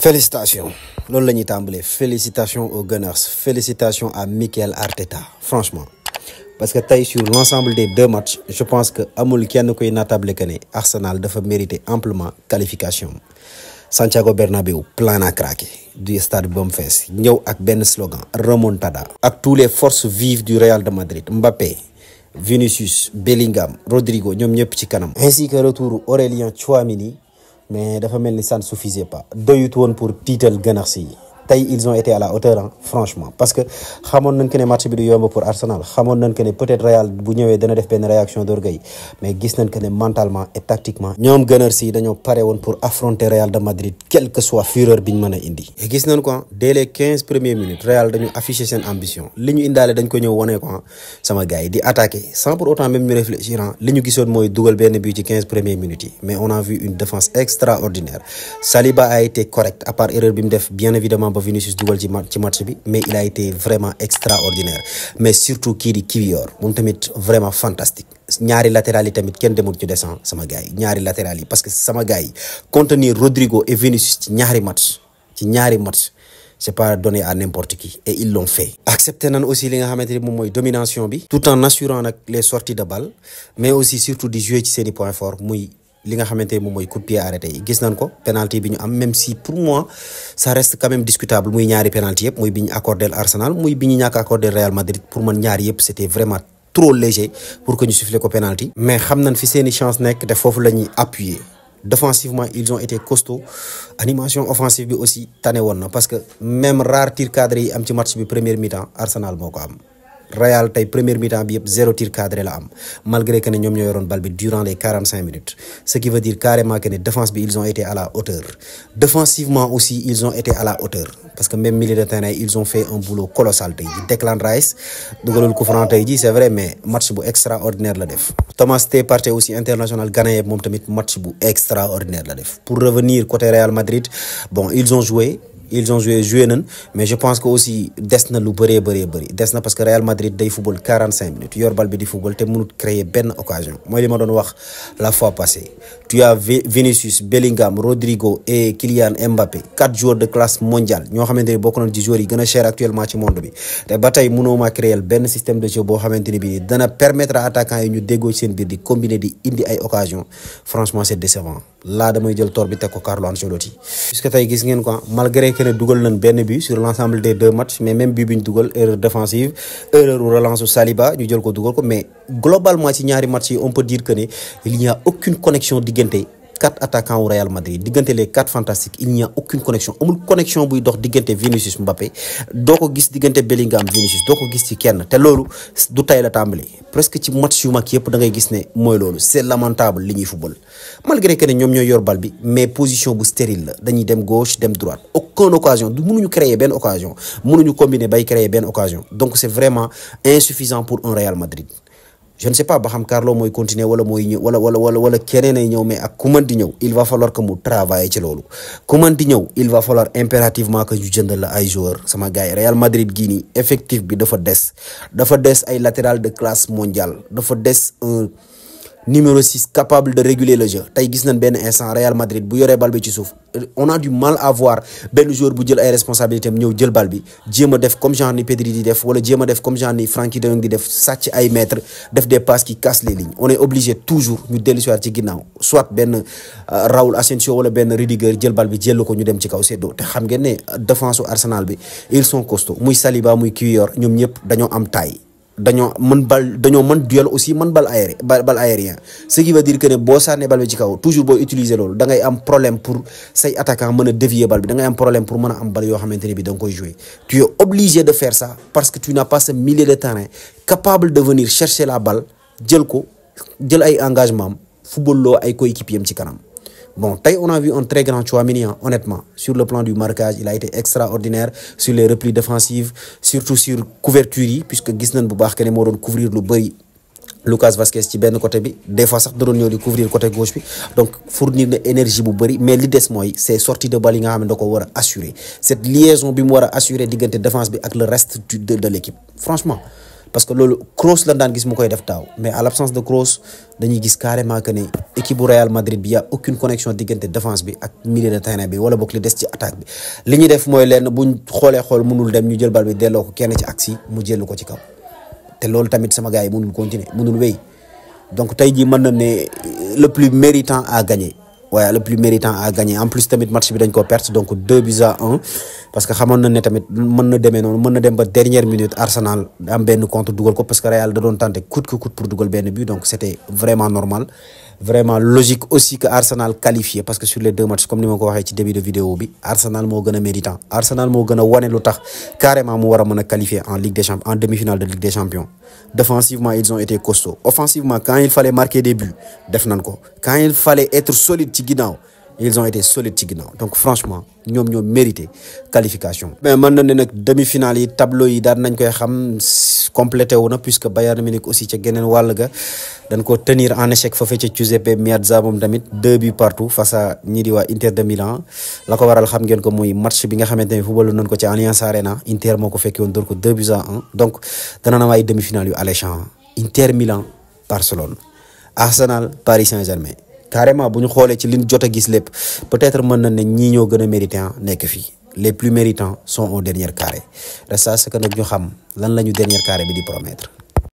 Félicitations. Loolu la ñuy tàmbalee félicitations aux Gunners, félicitations à Mikel Arteta franchement parce que tey sur l'ensemble des deux matchs je pense que amul kenn koy natable que ne Arsenal dafa mériter amplement qualification. Santiago Bernabéu plein à craquer du stade ba mu fees ñëw ak benn slogan remontada ak tous les forces vives du Real de Madrid, Mbappé, Vinicius, Bellingham, Rodrigo ñoom ñëpp ci kanam, ainsi que retour Aurélien Tchouameni. Mais dafa mel ni ça ne suffisait pas doyut woon pour tiital Gunners yi tey ils ont été à la hauteur franchement parce que xamoon nañ que ne match bi du yomb pour Arsenal xamoon nañ que ne peut-être Real bu ñëwee dana def benn réaction d'orgueil mais gis nañ que ne mentalement et tactiquement ñoom Gunners yi dañoo pare woon pour affronter Real de Madrid quelle que soit fureur bi ñu mën a indi. et gis nañ ko dès les 15 premières minutes Real dañu afficher seen ambition li ñu indaale dañ ko ñëw wane ko sama gars yi di attaquer sans pour autant même ñu réfléchir li ñu gisoon mooy dugal benn but ci 15 premières minutes yi mais on a vu une défense extraordinaire. Saliba a été correct à part erreur bi mu def bien évidemment Vinicius dugal ci match bi mais il a été vraiment extraordinaire mais surtout kii di Kiwior moom tamit vraiment fantastique ñaari latéral yi tamit kenn demul ñu descend sama gars yi ñaari latéral yi parce que sama gars yi contenir Rodrigo et Vinicius ci ñaari match c'est pas donné à n'importe qui et ils l'ont fait. Accepté nañ aussi li nga xamante ni moom mooy domination bi tout en assurant nag les sorties de balle mais aussi surtout di jouer ci seeni points forts muy li nga xamante moom mooy coup de pied arrêté yi gis nañ ko penalty bi ñu am même si pour moi ça reste quand même discutable muy ñaari penalty yëpp muy bi ñu accordé Arsenal muy bi ñu ñàkk accordé Real Madrid pour man ñaari yëpp c'était vraiment trop léger pour que ñu siffler ko penalty mais xam nañ fi seeni chance nekk te foofu la ñuy appuyer défensivement ils ont été costauds animation offensive bi aussi tane woon na parce que même rare tir cadré yi am ci match bi première mi-temps Arsenal moo ko am. Real tey première mi-temps bi yëpp 0 tir cadré la am malgré que ne ñoom ñoo yoroon bal bi durant les 45 minutes ce qui veut dire carrément que ne défense bi ils ont été à la hauteur défensivement aussi ils ont été à la hauteur parce que même milieu de terrain ils ont fait un boulot colossal tey ji Declan Rice dugalul coup franc tey ji c'est vrai mais match bu extraordinaire la def Thomas Partey aussi international ghanéen moom tamit match bu extraordinaire la def pour revenir côté Real Madrid bon ils ont joué nañ mais je pense que aussi des na lu bëree des na parce que Real Madrid day football 45 minutes yor bal bi di football te mënut créer benn occasion mooy li ma doon wax la fois passée tu as Vinicius, Bellingham, Rodrigo et Kylian Mbappé 4 joueurs de classe mondiale ñoo xamante ni bokk nañ ci joueurs yi gën a cher actuellement ci monde bi te ba tey mënoo ma créer benn système de jeu boo xamante ni bi dana permettre à attaquants yi ñu déggoo ci seen biir di combiner di indi ay occasion franchement c'est décevant là damay jël tort bi teg ko Carlo Ancelotti puisque tey gis ngeen ko malgré que ne dugal nañ benn but sur l'ensemble des deux matchs mais même but bi ñu dugal erreur défensive erreur relance Saliba ñu jël ko dugal ko mais globalement ci ñaari matchs yi on peut dire que ne il n'y a aucune connexion diggante 4 attaquants au Real Madrid diggante les 4 fantastiques il n'y a aucune connexion amul connexion buy dox diggante Vinicius Mbappé doo ko gis diggante Bellingham Vinicius doo ko gis ci kenn te loolu du tay la tàmbali presque ci match yu mag yëpp da ngay gis ne mooy loolu c'est lamentable li ñuy football malgré que ne ñoom ñooy yor bal bi mais position bu stérile la dañuy dem gauche dem droite aucune occasion mënuñu créer benn occasion mënuñu combiner bay créer benn occasion donc c'est vraiment insuffisant pour un Real Madrid. Je ne sais pas ba xam Carlo mooy continuer wala mooy ñëw wala keneen ay ñëw mais ak ku mën di ñëw il va falloir que mu travailler ci loolu ku mën di ñëw il va falloir impérativement que ñu jëndal la ay joueurs sama gars yi Real Madrid gii nii effectif bi dafa des ay latéral de classe mondiale dafa des un numéro 6 capable de réguler le jeu tey gis nañ benn instant Real Madrid bu yoree bal bi ci suuf on a du mal à voir benn joueur bu jël ay responsabilités am ñëw jël bal bi jéem a def comme genre ni Pedri di def wala jéem a def comme genre ni Frenkie de Jong di def sàcc ay mètres def des passes qui cassent les lignes on est obligé toujours ñu dellu si waat ci ginnaaw soit benn Raúl Asensio wala benn Rudiger jël bal bi jël ko ñu dem ci kaw seddoo te xam ngeen ne défense u Arsenal bi ils sont costauds muy Saliba muy Kiwior ñoom ñëpp dañoo am taille. dañoo mën duel aussi mën bal aérien ce qui veut dire que ne boo sànnee bal bi ci kaw toujours boo utiliser loolu da ngay am problème pour say attaquant mën a dévier bal bi da ngay am problème pour mën a am bal yoo xamante ne bi da nga koy jouer tu es obligé de faire ça parce que tu n'as pas ce milieu de terrain capable de venir chercher la balle jël ay engagement am football loo ay coéquipiers am ci kanam. Bon, tey on a vu un très grand Tchouameni honnêtement sur le plan du marquage il a été extraordinaire sur les replis défensifs surtout sur couverture yi puisque gis nañ bu baax que ne moo doon couvrir lu bëri Lucas Vazquez ci benn côté bi des fois sax da doon ñëw di couvrir côté gauche bi donc fournir na énergie bu bëri mais li des mooy c'est sortie de balle yi nga xam ne da ko war a assurer cette liaison bi mu war a assurer diggante défense bi ak le reste de l'équipe franchement parce que loolu Kroos la daan gis mu koy def taaw mais à l'absence de Kroos dañuy gis carrément que ne équipe bu Real Madrid bi y a aucune connexion diggante défense bi ak milieu de terrain bi wala boog li des ci attaque bi li ñuy def mooy lenn buñ xoolee xool mënul dem ñu jël bal bi delloo ko kenn ci axe mu jël ko ci kaw te loolu tamit sama gars yi mënul continuer mënul wéy donc tey jii mën na ne le plus méritant à gagner waaye le plus méritant à gagner en plus tamit match bi dañ ko perte donc 2-1 parce que xamoon na ne tamit mën na demee noonu mën na dem ba dernière minute Arsenal am benn contre dugal ko parce que Real da doon tenté coûte que coûte pour dugal benn but donc c'était vraiment normal vraiment logique aussi que Arsenal qualifié parce que sur les deux matchs comme ni ma ko waxee ci début de vidéo bi Arsenal moo gën a méritant Arsenal moo gën a wane lu tax carrément mu war a mën a qualifier en Ligue des Champions en demi-finale de Ligue des Champions défensivement ils ont été costauds offensivement quand il fallait marquer des buts def nañ ko quand il fallait être solide ci ginnaaw ils ont été solides ci ginnaaw donc franchement ñoom ñoo mérité qualification. mais mën na ne nag demi-finale yi tableau yi daan nañ koy xam complété wu na puisque Bayern Munich aussi ca geneen wàll ga dañ ko tenir en échec fa ca Giuseppe Meazza moom tamit 2 buts partout face à ñii di waa Inter de Milan la ko waral xam ngeen ko muy match bi nga xamante ne football nañ ko ci Allianz Arena Inter moo ko fekkee woon door ko 2-1 donc dana na ay demi-finale yu alléchant Inter Milan Barcelone Arsenal Paris Saint-Germain. carrément bu ñu xoolee ci liñ jot a gis lépp peut-être mën na ne ñii ñoo gën a méritant nekk fii les plus méritants sont au dernier carré reste à ce que nag ñu xam lan la ñu dernier carré bi di promettre.